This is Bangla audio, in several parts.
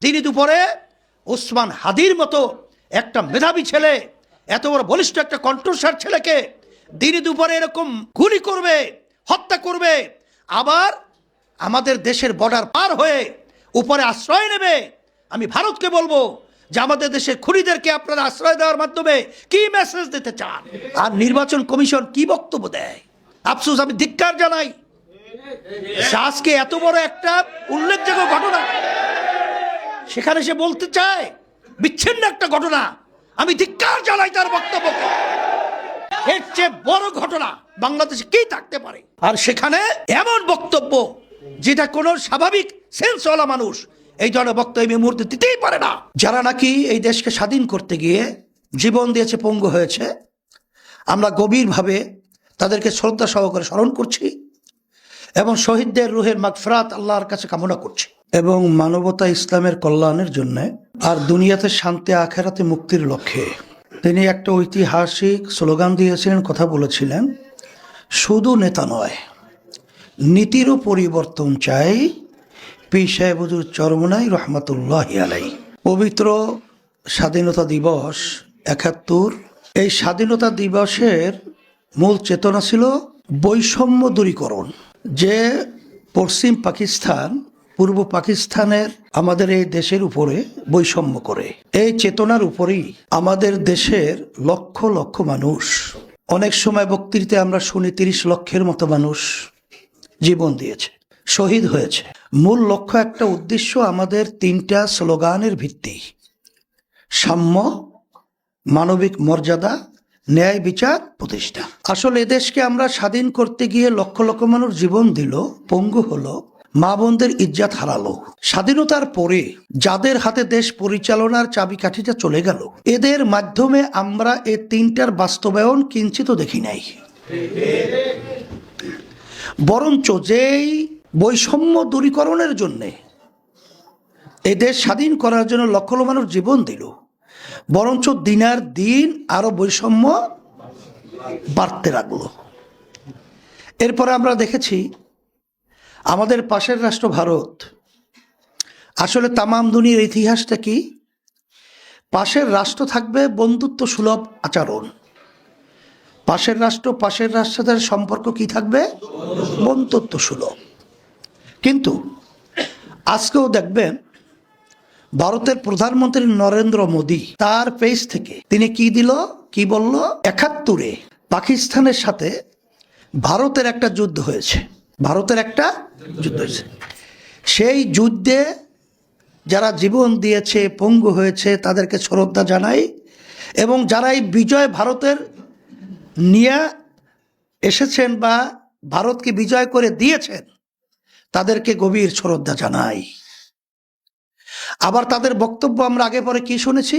দিনে দুপুরে ওসমান হাদির মতো একটা মেধাবী ছেলে, এত বড় বলিষ্ঠ একটা কণ্ঠস্বর ছেলেকে দিনে দুপুরে এরকম গুলি করবে, হত্যা করবে, আবার আমাদের দেশের বর্ডার পার হয়ে উপরে আশ্রয় নেবে। আমি ভারতকে বলবো যে আমাদের দেশের খুনিদেরকে আপনারা আশ্রয় দেওয়ার মাধ্যমে কি মেসেজ দিতে চান? আর নির্বাচন কমিশন কি বক্তব্য দেয়? আফসোস, আমি ধিক্কার জানাই। আজকে এত বড় একটা উল্লেখযোগ্য ঘটনা সেখানে সে বলতে চায় বিচ্ছিন্ন একটা ঘটনা। আমি ধিক্কার জানাই তার বক্তব্যকে। এর চেয়ে বড় ঘটনা বাংলাদেশে কি থাকতে পারে? আর সেখানে এমন বক্তব্য যেটা কোনো স্বাভাবিক সেন্সওয়ালা মানুষ এই ধরনের বক্তব্য এই মুহূর্তে দিতেই পারে না। যারা নাকি এই দেশকে স্বাধীন করতে গিয়ে জীবন দিয়েছে, পঙ্গু হয়েছে, আমরা গভীরভাবে তাদেরকে শ্রদ্ধা সহকারে স্মরণ করছি এবং শহীদদের রুহের মাগফিরাত আল্লাহর কাছে কামনা করছি এবং মানবতা ইসলামের কল্যাণের জন্য আর দুনিয়াতে শান্তি আখেরাতে মুক্তির লক্ষ্যে তিনি একটা ঐতিহাসিক স্লোগান দিয়েছিলেন, কথা বলেছিলেন, শুধু নেতা নয়, নীতিরও পরিবর্তন চাই। পীর সাহেব হুজুর চরমনাই রহমতুল্লাহি আলাইহি। পবিত্র স্বাধীনতা দিবস ৭১, এই স্বাধীনতা দিবসের মূল চেতনা ছিল বৈষম্য দূরীকরণ। যে পশ্চিম পাকিস্তান পূর্ব পাকিস্তানের আমাদের এই দেশের উপরে বৈষম্য করে, এই চেতনার উপরেই আমাদের দেশের লক্ষ লক্ষ মানুষ, অনেক সময় বক্তৃতায় আমরা শুনি ৩০ লক্ষের মতো মানুষ জীবন দিয়েছে, শহীদ হয়েছে। মূল লক্ষ্য একটা উদ্দেশ্য, আমাদের ৩টা স্লোগানের ভিত্তি: সাম্য, মানবিক মর্যাদা, ন্যায় বিচার প্রতিষ্ঠা। আসলে এদেশকে আমরা স্বাধীন করতে গিয়ে লক্ষ লক্ষ মানুষ জীবন দিল, পঙ্গু হলো, মা বোনদের ইজ্জত হারালো। স্বাধীনতার পরে যাদের হাতে দেশ পরিচালনার চাবিকাঠিটা চলে গেল, এদের মাধ্যমে আমরা এই ৩টার বাস্তবায়ন কিঞ্চিত দেখি নাই। বরঞ্চ যেই বৈষম্য দূরীকরণের জন্যে এই দেশ স্বাধীন করার জন্য লক্ষ লক্ষ মানুষ জীবন দিল, বরঞ্চ দিনার দিন আরো বৈষম্য বাড়তে লাগলো। এরপরে আমরা দেখেছি আমাদের পাশের রাষ্ট্র ভারত। আসলে তামাম দুনিয়ার ইতিহাসটা কি? পাশের রাষ্ট্র থাকবে বন্ধুত্ব সুলভ আচরণ, পাশের রাষ্ট্রের সাথে সম্পর্ক কি থাকবে? বন্ধুত্ব সুলভ। কিন্তু আজকেও দেখবেন ভারতের প্রধানমন্ত্রী নরেন্দ্র মোদী তার পেজ থেকে তিনি কি বলল? ৭১ পাকিস্তানের সাথে ভারতের একটা যুদ্ধ হয়েছে, সেই যুদ্ধে যারা জীবন দিয়েছে, পঙ্গু হয়েছে, তাদেরকে শ্রদ্ধা জানাই এবং যারা এই বিজয় ভারতের নিয়ে এসেছেন বা ভারতকে বিজয় করে দিয়েছেন, তাদেরকে গভীর শ্রদ্ধা জানাই। আবার তাদের বক্তব্য আমরা আগে পরে কি শুনেছি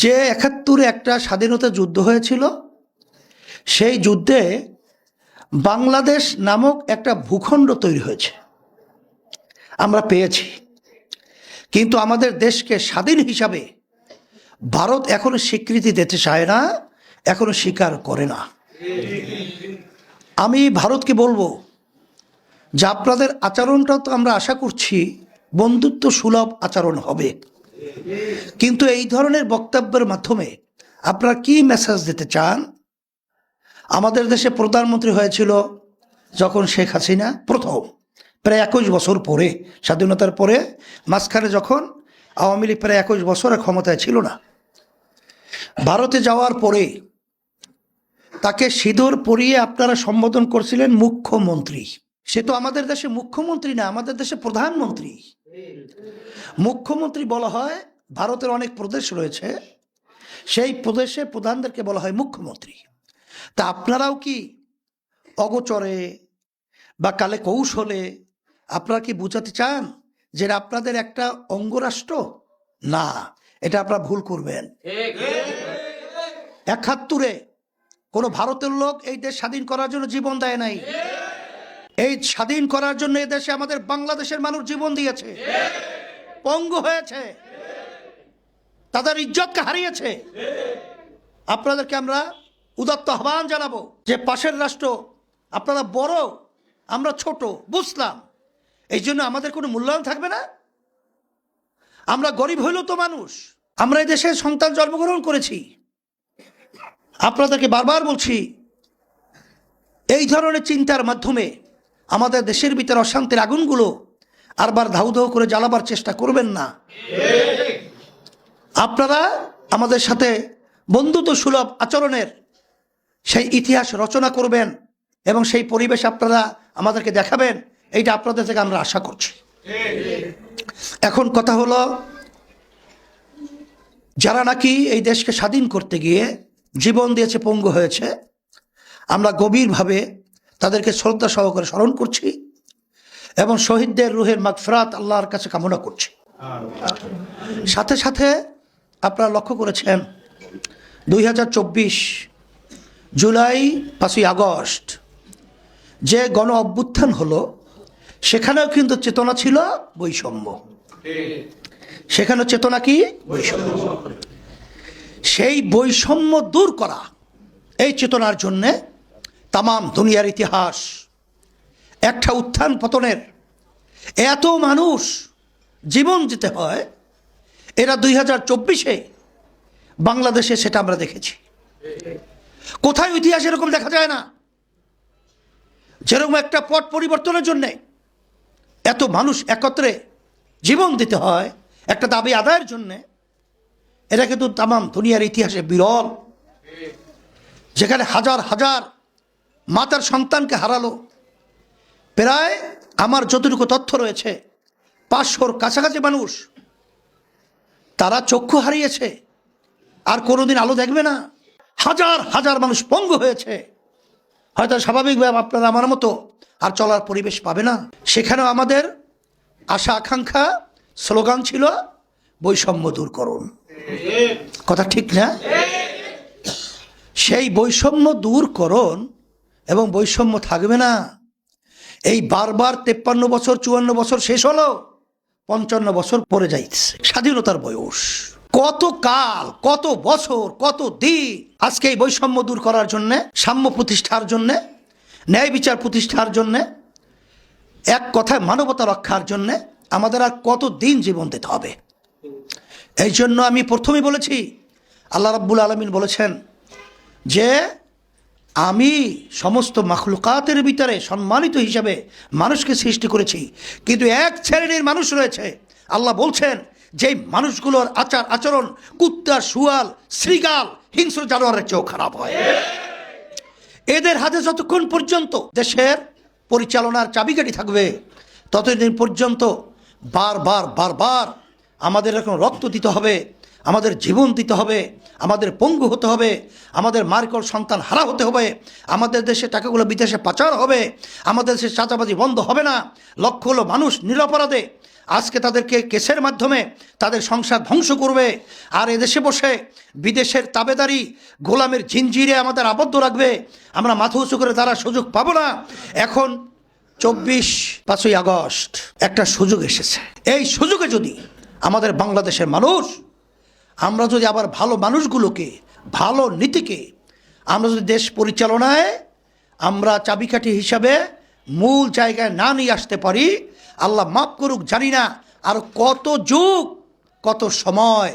যে ৭১ একটা স্বাধীনতা যুদ্ধ হয়েছিল, সেই যুদ্ধে বাংলাদেশ নামক একটা ভূখণ্ড তৈরি হয়েছে, আমরা পেয়েছি। কিন্তু আমাদের দেশকে স্বাধীন হিসাবে ভারত এখনো স্বীকৃতি দিতে চায় না, এখনো স্বীকার করে না। আমি ভারতকে বলবো যে আপনাদের আচরণটাও তো আমরা আশা করছি বন্ধুত্ব সুলভ আচরণ হবে, কিন্তু এই ধরনের বক্তব্যের মাধ্যমে আপনারা কি মেসেজ দিতে চান? আমাদের দেশে প্রধানমন্ত্রী হয়েছিল যখন শেখ হাসিনা প্রথম, প্রায় ২১ বছর পরে, স্বাধীনতার পরে মাঝখানে যখন আওয়ামী লীগ প্রায় ২১ বছরের ক্ষমতায় ছিল না, ভারতে যাওয়ার পরে তাকে সিঁদুর পরিয়ে আপনারা সম্বোধন করছিলেন মুখ্যমন্ত্রী। সে তো আমাদের দেশে মুখ্যমন্ত্রী না, আমাদের দেশে প্রধানমন্ত্রী। মুখ্যমন্ত্রী বলা হয়, ভারতের অনেক প্রদেশ রয়েছে, সেই প্রদেশে প্রধানদেরকে বলা হয় মুখ্যমন্ত্রী। তা আপনারাও কি অগোচরে বা কালে কৌশলে আপনারা কি বুঝাতে চান যে আপনাদের একটা অঙ্গরাষ্ট্র? না, এটা আপনারা ভুল করবেন। ৭১ কোনো ভারতের লোক এই দেশ স্বাধীন করার জন্য জীবন দেয় নাই। এই স্বাধীন করার জন্য এই দেশে আমাদের বাংলাদেশের মানুষ জীবন দিয়েছে, পঙ্গু হয়েছে, তাদের ইজ্জতকে হারিয়েছে। আপনাদেরকে আমরা উদাত্ত আহ্বান জানাবো যে পাশের রাষ্ট্র আপনারা বড়, আমরা ছোট, বুঝলাম, এই জন্য আমাদের কোনো মূল্যায়ন থাকবে না। আমরা গরিব হইলেও তো মানুষ, আমরা এই দেশে সন্তান জন্মগ্রহণ করেছি। আপনাদেরকে বারবার বলছি, এই ধরনের চিন্তার মাধ্যমে আমাদের দেশের ভিতরে অশান্তির আগুনগুলো আরবার ধাউ ধাউ করে জ্বালাবার চেষ্টা করবেন না। আপনারা আমাদের সাথে বন্ধুত্ব সুলভ আচরণের সেই ইতিহাস রচনা করবেন এবং সেই পরিবেশ আপনারা আমাদেরকে দেখাবেন, এইটা আপনাদের থেকে আমরা আশা করছি। এখন কথা হলো, যারা নাকি এই দেশকে স্বাধীন করতে গিয়ে জীবন দিয়েছে, পঙ্গু হয়েছে, আমরা গভীরভাবে তাদেরকে শ্রদ্ধা সহকারে স্মরণ করছি এবং শহীদদের রুহের মাগফিরাত আল্লাহর কাছে কামনা করছি। সাথে সাথে আপনারা লক্ষ্য করেছেন 2024 জুলাই 5ই আগস্ট যে গণ অভ্যুত্থান হলো, সেখানেও কিন্তু চেতনা ছিল বৈষম্য। সেখানে চেতনা কি? বৈষম্য। সেই বৈষম্য দূর করা, এই চেতনার জন্যে তামাম দুনিয়ার ইতিহাস একটা উত্থান পতনের এত মানুষ জীবন দিতে হয়, এরা 2024-এ বাংলাদেশে সেটা আমরা দেখেছি। কোথায় ইতিহাস এরকম দেখা যায় না, যেরকম একটা পট পরিবর্তনের জন্যে এত মানুষ একত্রে জীবন দিতে হয় একটা দাবি আদায়ের জন্যে। এটা কিন্তু তামাম দুনিয়ার ইতিহাসে বিরল, যেখানে হাজার হাজার মাতার সন্তানকে হারালো। প্রায় আমার যতটুকু তথ্য রয়েছে 500-র কাছাকাছি মানুষ তারা চক্ষু হারিয়েছে, আর কোনোদিন আলো দেখবে না। হাজার হাজার মানুষ পঙ্গু হয়েছে, হয়তো স্বাভাবিকভাবে আপনারা আমার মতো আর চলার পরিবেশ পাবে না। সেখানেও আমাদের আশা আকাঙ্ক্ষা স্লোগান ছিল বৈষম্য দূর করুন। কথা ঠিক না? সেই বৈষম্য দূর করুন এবং বৈষম্য থাকবে না। এই বারবার 53 বছর 54 বছর শেষ হলো, 55 বছর পরে যাইছে স্বাধীনতার বয়স। কত কাল, কত বছর, কত দিন আজকে এই বৈষম্য দূর করার জন্যে, সাম্য প্রতিষ্ঠার জন্যে, ন্যায় বিচার প্রতিষ্ঠার জন্যে, এক কথায় মানবতা রক্ষার জন্যে আমাদের আর কত দিন জীবন দিতে হবে। এই জন্য আমি প্রথমেই বলেছি, আল্লাহ রাব্বুল আলামিন বলেছেন যে আমি সমস্ত মাখলুকাতের ভিতরে সম্মানিত হিসাবে মানুষকে সৃষ্টি করেছি, কিন্তু এক শ্রেণীর মানুষ রয়েছে, আল্লাহ বলছেন যেই মানুষগুলোর আচার আচরণ কুত্তা, শুয়াল, শ্রীগাল, হিংস্র জানোয়ারের চেয়েও খারাপ হয়। এদের হাতে যতক্ষণ পর্যন্ত দেশের পরিচালনার চাবিকাঠি থাকবে, ততদিন পর্যন্ত বারবার বারবার আমাদের এখন রক্ত দিতে হবে, আমাদের জীবন দিতে হবে, আমাদের পঙ্গু হতে হবে, আমাদের মার্কল সন্তান হারা হতে হবে, আমাদের দেশে টাকাগুলো বিদেশে পাচার হবে, আমাদের দেশে চাঁদাবাজি বন্ধ হবে না। লক্ষ লক্ষ মানুষ নিরপরাধে আজকে তাদেরকে কেসের মাধ্যমে তাদের সংসার ধ্বংস করবে, আর এদেশে বসে বিদেশের তাবেদারি গোলামের জিঞ্জিরে আমাদের আবদ্ধ রাখবে। আমরা মাথা উঁচু করে তারা সুযোগ পাবো না। এখন 5ই আগস্ট একটা সুযোগ এসেছে। এই সুযোগে যদি আমাদের বাংলাদেশের মানুষ, আমরা যদি আবার ভালো মানুষগুলোকে, ভালো নীতিকে আমরা যদি দেশ পরিচালনায় আমরা চাবিকাঠি হিসাবে মূল জায়গায় না নিয়ে আসতে পারি, আল্লাহ মাফ করুক, জানি না আর কত যুগ, কত সময়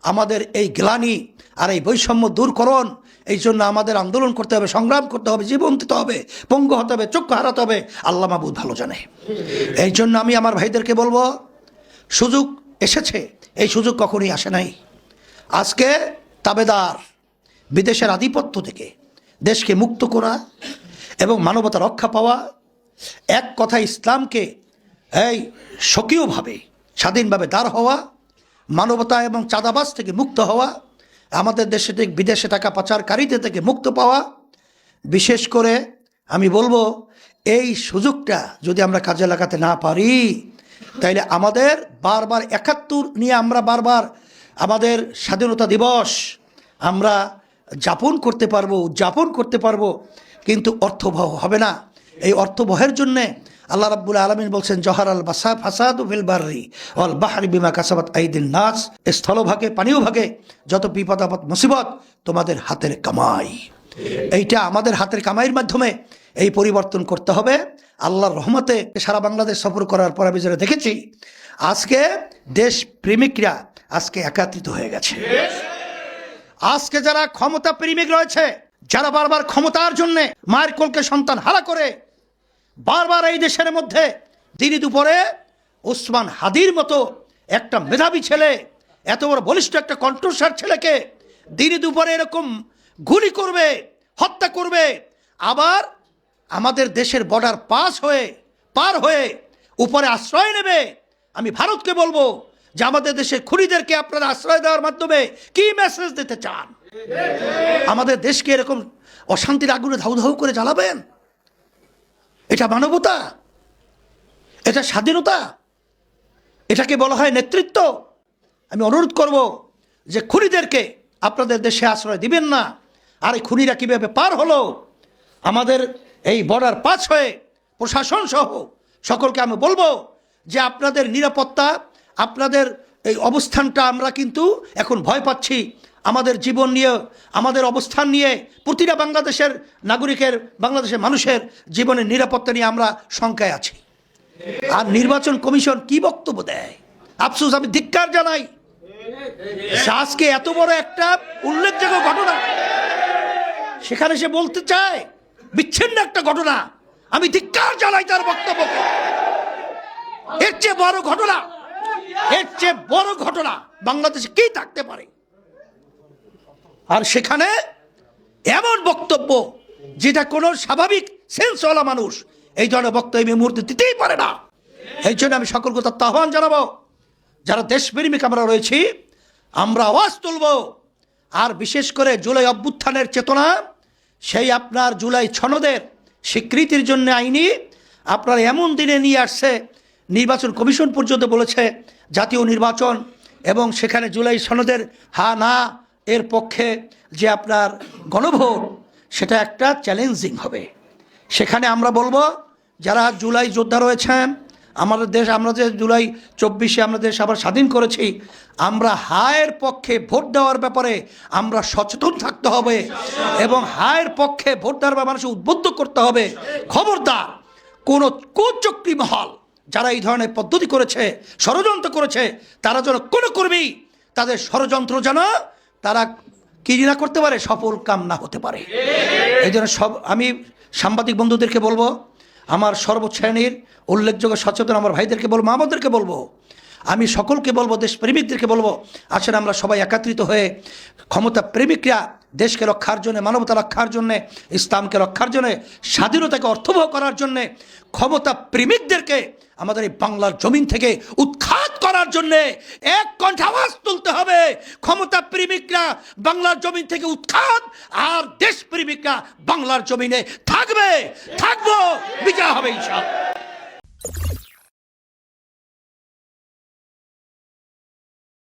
আমাদের এই গ্লানি আর এই বৈষম্য দূরকরণ, এই জন্য আমাদের আন্দোলন করতে হবে, সংগ্রাম করতে হবে, জীবন দিতে হবে, পঙ্গু হতে হবে, চক্ষু হারাতে হবে, আল্লাহ মাবুদ ভালো জানে। এই জন্য আমি আমার ভাইদেরকে বলবো, সুযোগ এসেছে, এই সুযোগ কখনই আসে নাই। আজকে তাবেদার বিদেশের আধিপত্য থেকে দেশকে মুক্ত করা এবং মানবতা রক্ষা পাওয়া, এক কথা ইসলামকে এই স্বকীয়ভাবে স্বাধীনভাবে দাঁড় হওয়া, মানবতা এবং চাঁদাবাজ থেকে মুক্ত হওয়া, আমাদের দেশে থেকে বিদেশে টাকা পাচারকারীদের থেকে মুক্ত পাওয়া, বিশেষ করে আমি বলবো এই সুযোগটা যদি আমরা কাজে লাগাতে না পারি, তাইলে আমাদের বারবার 71 নিয়ে আমরা বারবার আমাদের স্বাধীনতা দিবস আমরা যাপন করতে পারবো, উদযাপন করতে পারবো, কিন্তু অর্থবহ হবে না। এই অর্থবহের জন্যে আল্লাহ রাব্বুল আলামিন বলছেন, জহারাল ফাসাদু ফিল বাররি ওয়াল বাহরি বিমা কাসাবাত আইদিন নাস, স্থলভাগে পানীয় ভাগে যত বিপদ আপদ মুসিবত তোমাদের হাতের কামাই। এইটা আমাদের হাতের কামাইয়ের মাধ্যমে এই পরিবর্তন করতে হবে। আল্লাহর রহমতে সারা বাংলাদেশ সফর করার পর আমি যেটা দেখেছি, আজকে দেশ প্রেমিকরা আজকে একাত্রিত হয়ে গেছে। আজকে যারা ক্ষমতা প্রেমিক রয়েছে, যারা বারবার ক্ষমতার জন্য মায়ের কোলকে সন্তান হারা করে বারবার এই দেশের মধ্যে দিনে দুপুরে ওসমান হাদির মতো একটা মেধাবী ছেলে, এত বড় বলিষ্ঠ একটা কণ্ঠস্বর ছেলেকে দিনে দুপুরে এরকম গুলি করবে, হত্যা করবে, আবার আমাদের দেশের বর্ডার পার হয়ে উপরে আশ্রয় নেবে। আমি ভারতকে বলবো যে আমাদের দেশের খুনিদেরকে আপনারা আশ্রয় দেওয়ার মাধ্যমে কি মেসেজ দিতে চান? আমাদের দেশকে এরকম অশান্তির আগুনে ধাউ ধাউ করে জ্বালাবেন? এটা মানবতা? এটা স্বাধীনতা? এটাকে বলা হয় নেতৃত্ব? আমি অনুরোধ করব যে খুনিদেরকে আপনাদের দেশে আশ্রয় দিবেন না। আর এই খুনিরা কীভাবে পার হলো আমাদের এই বর্ডার পাস হয়ে, প্রশাসন সহ সকলকে আমি বলবো যে আপনাদের নিরাপত্তা, আপনাদের এই অবস্থানটা আমরা কিন্তু এখন ভয় পাচ্ছি। আমাদের জীবন নিয়ে, আমাদের অবস্থান নিয়ে, প্রতিটা বাংলাদেশের নাগরিকের, বাংলাদেশের মানুষের জীবনের নিরাপত্তা নিয়ে আমরা শঙ্কায় আছি। আর নির্বাচন কমিশন কি বক্তব্য দেয়? আফসোস, আমি ধিক্কার জানাই। আজকে এত বড় একটা উল্লেখযোগ্য ঘটনা সেখানে সে বলতে চায় বিচ্ছিন্ন একটা ঘটনা। আমি ধিক্কার জানাই তার বক্তব্যকে। এর চেয়ে বড় ঘটনা বাংলাদেশে কি থাকতে পারে? আর সেখানে এমন বক্তব্য যেটা কোনো স্বাভাবিক সেন্সওয়ালা মানুষ এই ধরনের বক্তব্য এই মুহূর্তে দিতেই পারে না। এই জন্য আমি সকলকে আহ্বান জানাবো, যারা দেশপ্রেমিক আমরা রয়েছি, আমরা আওয়াজ তুলব। আর বিশেষ করে জুলাই অভ্যুত্থানের চেতনা, সেই আপনার জুলাই সনদের স্বীকৃতির জন্য আইনি আপনার এমন দিনে নিয়ে আসছে, নির্বাচন কমিশন পর্যন্ত বলেছে জাতীয় নির্বাচন এবং সেখানে জুলাই সনদের হা না এর পক্ষে যে আপনার গণভোট, সেটা একটা চ্যালেঞ্জিং হবে। সেখানে আমরা বলবো যারা জুলাই যোদ্ধা রয়েছেন, আমাদের দেশ, আমরা যে জুলাই 24-এ আমরা দেশ আবার স্বাধীন করেছি, আমরা হায়ের পক্ষে ভোট দেওয়ার ব্যাপারে আমরা সচেতন থাকতে হবে এবং হায়ের পক্ষে ভোট দেওয়ার ব্যাপারে মানুষকে উদ্বুদ্ধ করতে হবে। খবরদার কোনো কুচক্রী মহল যারা এই ধরনের পদ্ধতি করেছে, ষড়যন্ত্র করেছে, তারা যেন কোনো কর্মী তাদের ষড়যন্ত্র যেন তারা কি না করতে পারে, সফল কাম না হতে পারে। এই জন্য আমি সাংবাদিক বন্ধুদেরকে বলবো, আমার সর্বোচ্চ শ্রেণীর উল্লেখযোগ্য সচেতন আমার ভাইদেরকে বলবো, আমাদেরকে বলবো, আমি সকলকে বলবো, দেশপ্রেমিকদেরকে বলবো, আসলে আমরা সবাই একত্রিত হয়ে ক্ষমতা প্রেমিকরা দেশকে রক্ষার জন্য, মানবতা রক্ষার জন্যে, ইসলামকে রক্ষার জন্যে, স্বাধীনতাকে অর্থবহ করার জন্যে ক্ষমতা প্রেমিকদেরকে আমাদের এই বাংলার জমিন থেকে উৎখাত করার জন্যে এক কণ্ঠে আওয়াজ তুলতে হবে। ক্ষমতা প্রেমিকরা বাংলার জমিন থেকে উৎখাত, আর দেশপ্রেমিকরা বাংলার জমিনে থাকবো, বিজয় হবে ইনশাআল্লাহ।